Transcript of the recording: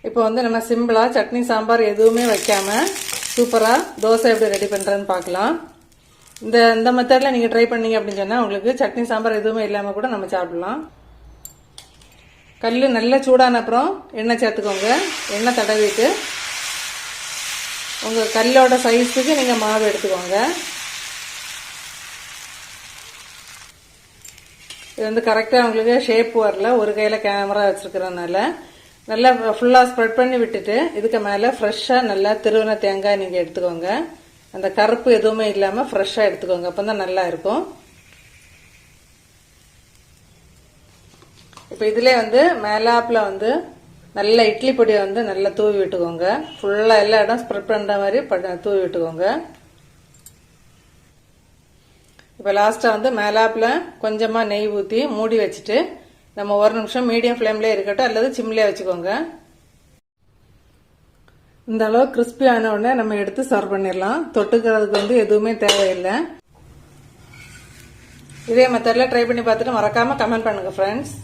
இப்போ வந்து நம்ம சிம்பிளா சட்னி சாம்பார் எதுவுமே வைக்காம சூப்பரா தோசை எப்படி ரெடி பண்றேன்னு பார்க்கலாம். இந்த மெத்தட்ல நீங்க ட்ரை பண்ணீங்க அப்படின்னு சொன்னா உங்களுக்கு சட்னி சாம்பார் எதுவுமே இல்லாம கூட நம்ம சாப்பிடலாம். கல் நல்லா சூடான அப்புறம் எண்ணெய் சேர்த்துக்கோங்க. எண்ணெய் தடவிட்டு உங்க கல்லோட சைஸுக்கு நீங்க மாவு எடுத்துக்கோங்க. இது வந்து கரெக்டா உங்களுக்கு ஷேப் வரல, ஒரு கையில கேமரா வச்சிருக்கிறதுனால நல்லா ஃபுல்லா ஸ்ப்ரெட் பண்ணி விட்டுட்டு இதுக்கு மேல ஃப்ரெஷ்ஷா நல்லா திருவன தேங்காய் நீங்க எடுத்துக்கோங்க. அந்த கருப்பு எதுவுமே இல்லாம ஃப்ரெஷ்ஷா எடுத்துக்கோங்க, அப்பதான் நல்லா இருக்கும். இப்ப இதுல வந்து மேலாப்ல வந்து நல்ல இட்லி பொடி வந்து நல்லா தூவி விட்டுக்கோங்க. ஃபுல்லா எல்லா இடம் ஸ்ப்ரெட் பண்ற மாதிரி தூவி விட்டுக்கோங்க. இப்ப லாஸ்டா வந்து மேலாப்ல கொஞ்சமா நெய் ஊத்தி மூடி வச்சுட்டு நம்ம ஒரு நிமிஷம் மீடியம் ஃப்ளேம்ல இருக்கட்டும் அல்லது சிம்லயே வச்சுக்கோங்க. இந்த அளவு கிறிஸ்பி ஆன உடனே நம்ம எடுத்து சர்வ் பண்ணிடலாம். தொட்டுக்கிறதுக்கு வந்து எதுவுமே தேவையில்லை. இதே மெத்தட்ல ட்ரை பண்ணி பார்த்துட்டு மறக்காம கமெண்ட் பண்ணுங்க ஃப்ரெண்ட்ஸ்.